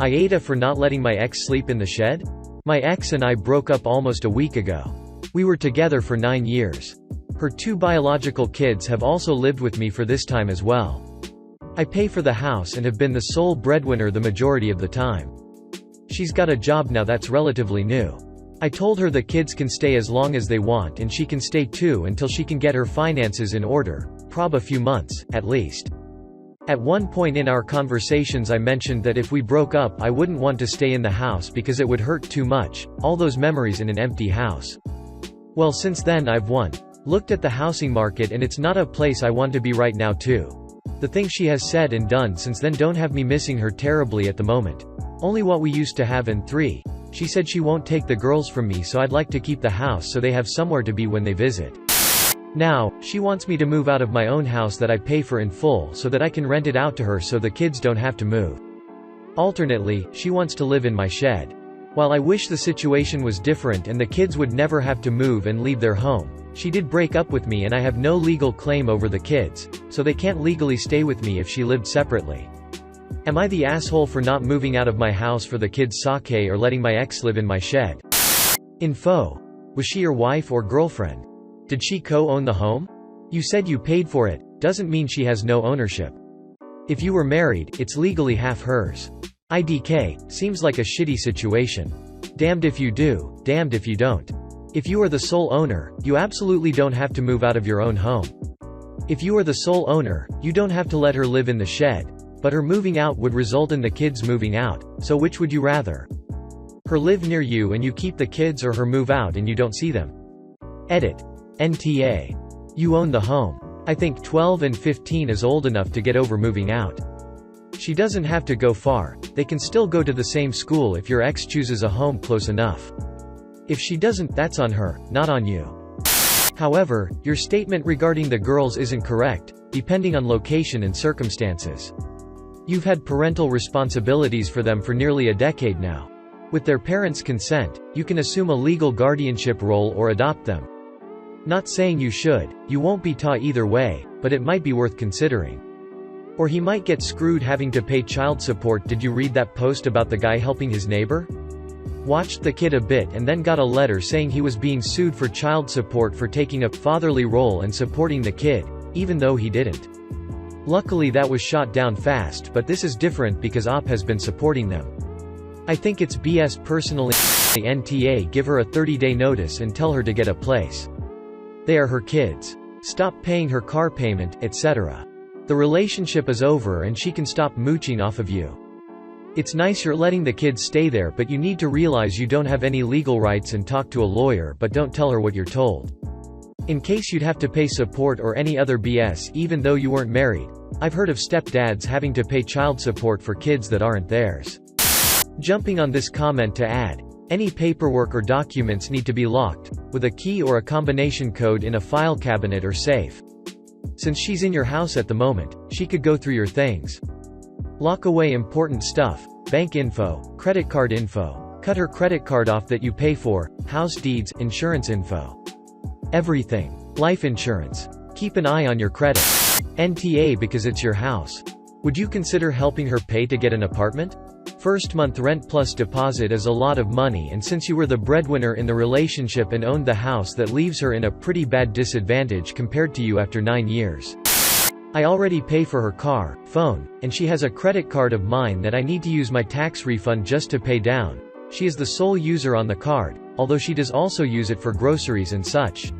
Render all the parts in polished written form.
AITA for not letting my ex sleep in the shed? My ex and I broke up almost a week ago. We were together for 9 years. Her 2 biological kids have also lived with me for this time as well. I pay for the house and have been the sole breadwinner the majority of the time. She's got a job now that's relatively new. I told her the kids can stay as long as they want and she can stay too until she can get her finances in order, prob a few months, at least. At one point in our conversations I mentioned that if we broke up I wouldn't want to stay in the house because it would hurt too much, all those memories in an empty house. Well, since then I've looked at the housing market and it's not a place I want to be right now too. The things she has said and done since then don't have me missing her terribly at the moment. Only what we used to have. And 3. She said she won't take the girls from me, so I'd like to keep the house so they have somewhere to be when they visit. Now, she wants me to move out of my own house that I pay for in full so that I can rent it out to her so the kids don't have to move. Alternately, she wants to live in my shed. While I wish the situation was different and the kids would never have to move and leave their home, she did break up with me and I have no legal claim over the kids, so they can't legally stay with me if she lived separately. Am I the asshole for not moving out of my house for the kids' sake or letting my ex live in my shed? Info. Was she your wife or girlfriend? Did she co-own the home? You said you paid for it, doesn't mean she has no ownership. If you were married, it's legally half hers. IDK, seems like a shitty situation. Damned if you do, damned if you don't. If you are the sole owner, you absolutely don't have to move out of your own home. If you are the sole owner, you don't have to let her live in the shed, but her moving out would result in the kids moving out, so which would you rather? Her live near you and you keep the kids, or her move out and you don't see them? Edit. NTA. You own the home. I think 12 and 15 is old enough to get over moving out. She doesn't have to go far, they can still go to the same school if your ex chooses a home close enough. If she doesn't, that's on her, not on you. However, your statement regarding the girls isn't correct, depending on location and circumstances. You've had parental responsibilities for them for nearly a decade now. With their parents' consent, you can assume a legal guardianship role or adopt them. Not saying you should, you won't be taught either way, but it might be worth considering. Or he might get screwed having to pay child support. Did you read that post about the guy helping his neighbor? Watched the kid a bit and then got a letter saying he was being sued for child support for taking a fatherly role and supporting the kid, even though he didn't. Luckily that was shot down fast, but this is different because OP has been supporting them. I think it's BS personally. The NTA, give her a 30-day notice and tell her to get a place. They are her kids. Stop paying her car payment, etc. The relationship is over and she can stop mooching off of you. It's nice you're letting the kids stay there, but you need to realize you don't have any legal rights and talk to a lawyer, but don't tell her what you're told. In case you'd have to pay support or any other BS even though you weren't married. I've heard of stepdads having to pay child support for kids that aren't theirs. Jumping on this comment to add, any paperwork or documents need to be locked, with a key or a combination code in a file cabinet or safe. Since she's in your house at the moment, she could go through your things. Lock away important stuff, bank info, credit card info, cut her credit card off that you pay for, house deeds, insurance info. Everything. Life insurance. Keep an eye on your credit. NTA, because it's your house. Would you consider helping her pay to get an apartment? First month rent plus deposit is a lot of money, and since you were the breadwinner in the relationship and owned the house, that leaves her in a pretty bad disadvantage compared to you after 9 years. I already pay for her car, phone, and she has a credit card of mine that I need to use my tax refund just to pay down. She is the sole user on the card, although she does also use it for groceries and such.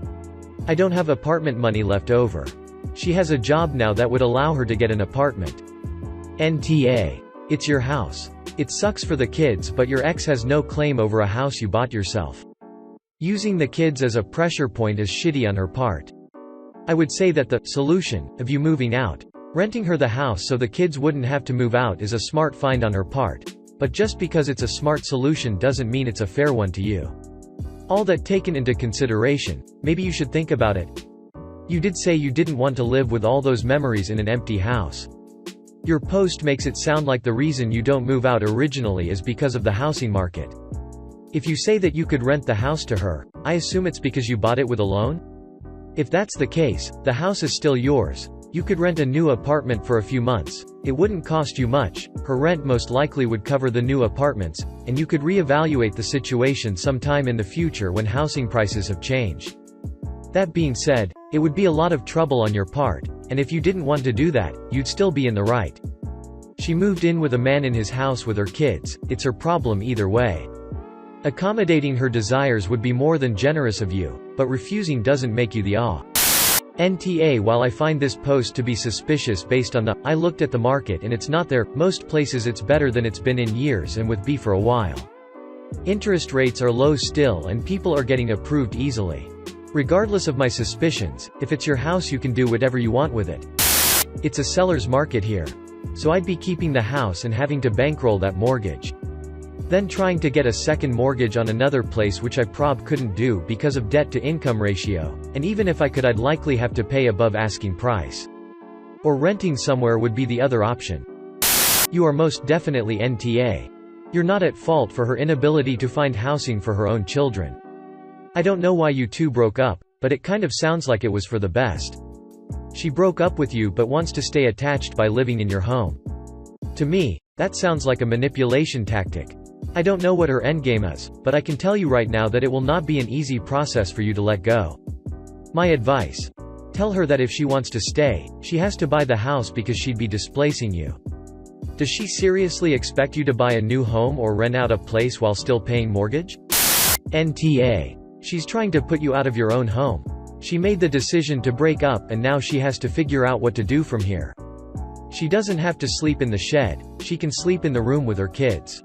I don't have apartment money left over. She has a job now that would allow her to get an apartment. NTA. It's your house. It sucks for the kids, but your ex has no claim over a house you bought yourself. Using the kids as a pressure point is shitty on her part. I would say that the solution of you moving out, renting her the house so the kids wouldn't have to move out, is a smart find on her part. But just because it's a smart solution doesn't mean it's a fair one to you. All that taken into consideration, maybe you should think about it. You did say you didn't want to live with all those memories in an empty house. Your post makes it sound like the reason you don't move out originally is because of the housing market. If you say that you could rent the house to her, I assume it's because you bought it with a loan? If that's the case, the house is still yours, You could rent a new apartment for a few months. It wouldn't cost you much, her rent most likely would cover the new apartments, and you could reevaluate the situation sometime in the future when housing prices have changed. That being said, it would be a lot of trouble on your part, and if you didn't want to do that, you'd still be in the right. She moved in with a man in his house with her kids, it's her problem either way. Accommodating her desires would be more than generous of you, but refusing doesn't make you the NTA. While I find this post to be suspicious based on I looked at the market and it's not there, most places it's better than it's been in years and with B for a while. Interest rates are low still and people are getting approved easily. Regardless of my suspicions, if it's your house you can do whatever you want with it. It's a seller's market here. So I'd be keeping the house and having to bankroll that mortgage. Then trying to get a second mortgage on another place, which I couldn't do because of debt-to-income ratio, and even if I could I'd likely have to pay above asking price. Or renting somewhere would be the other option. You are most definitely NTA. You're not at fault for her inability to find housing for her own children. I don't know why you two broke up, but it kind of sounds like it was for the best. She broke up with you but wants to stay attached by living in your home. To me, that sounds like a manipulation tactic. I don't know what her endgame is, but I can tell you right now that it will not be an easy process for you to let go. My advice: tell her that if she wants to stay, she has to buy the house because she'd be displacing you. Does she seriously expect you to buy a new home or rent out a place while still paying mortgage? NTA. She's trying to put you out of your own home. She made the decision to break up and now she has to figure out what to do from here. She doesn't have to sleep in the shed, she can sleep in the room with her kids.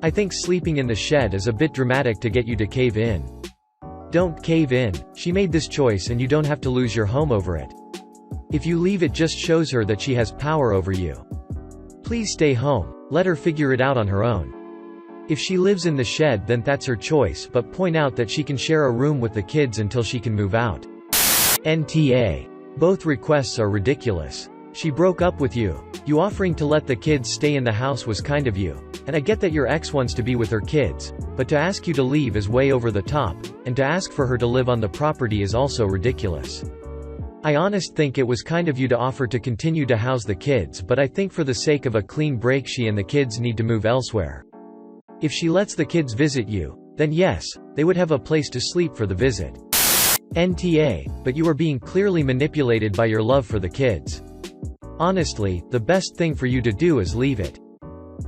I think sleeping in the shed is a bit dramatic to get you to cave in. Don't cave in, she made this choice and you don't have to lose your home over it. If you leave it just shows her that she has power over you. Please stay home, let her figure it out on her own. If she lives in the shed then that's her choice, but point out that she can share a room with the kids until she can move out. NTA. Both requests are ridiculous. She broke up with you. You offering to let the kids stay in the house was kind of you. And I get that your ex wants to be with her kids, but to ask you to leave is way over the top, and to ask for her to live on the property is also ridiculous. I honestly think it was kind of you to offer to continue to house the kids, but I think for the sake of a clean break she and the kids need to move elsewhere. If she lets the kids visit you, then yes, they would have a place to sleep for the visit. NTA, but you are being clearly manipulated by your love for the kids. Honestly, the best thing for you to do is leave it.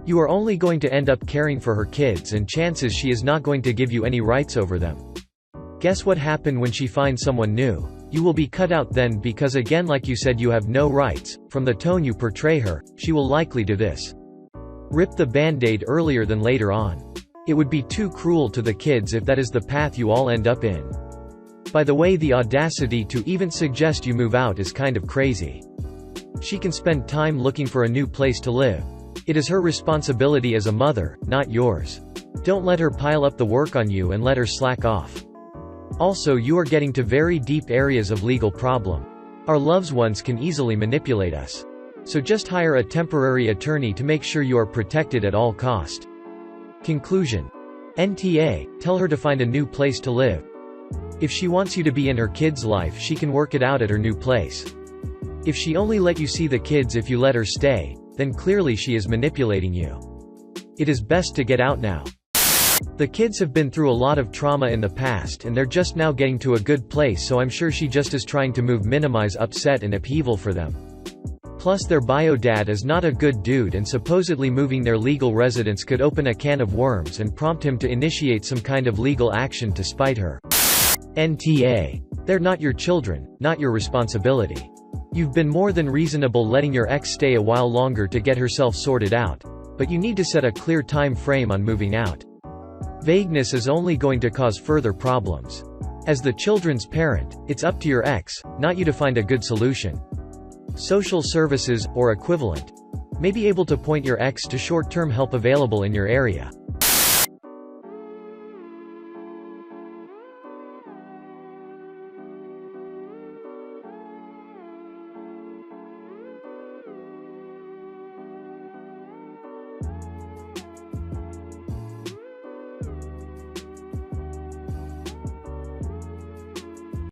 You are only going to end up caring for her kids and chances she is not going to give you any rights over them. Guess what happened when she finds someone new? You will be cut out then because again like you said you have no rights. From the tone you portray her, she will likely do this. Rip the band-aid earlier than later on. It would be too cruel to the kids if that is the path you all end up in. By the way, the audacity to even suggest you move out is kind of crazy. She can spend time looking for a new place to live. It is her responsibility as a mother, not yours. Don't let her pile up the work on you and let her slack off. Also, you are getting to very deep areas of legal problem. Our loved ones can easily manipulate us. So just hire a temporary attorney to make sure you are protected at all cost. Conclusion. NTA, tell her to find a new place to live. If she wants you to be in her kids' life she can work it out at her new place. If she only let you see the kids if you let her stay, then clearly she is manipulating you. It is best to get out now. The kids have been through a lot of trauma in the past and they're just now getting to a good place, so I'm sure she just is trying to minimize upset and upheaval for them. Plus their bio dad is not a good dude and supposedly moving their legal residence could open a can of worms and prompt him to initiate some kind of legal action to spite her. NTA. They're not your children, not your responsibility. You've been more than reasonable letting your ex stay a while longer to get herself sorted out, but you need to set a clear time frame on moving out. Vagueness is only going to cause further problems. As the children's parent, it's up to your ex, not you, to find a good solution. Social services, or equivalent, may be able to point your ex to short-term help available in your area.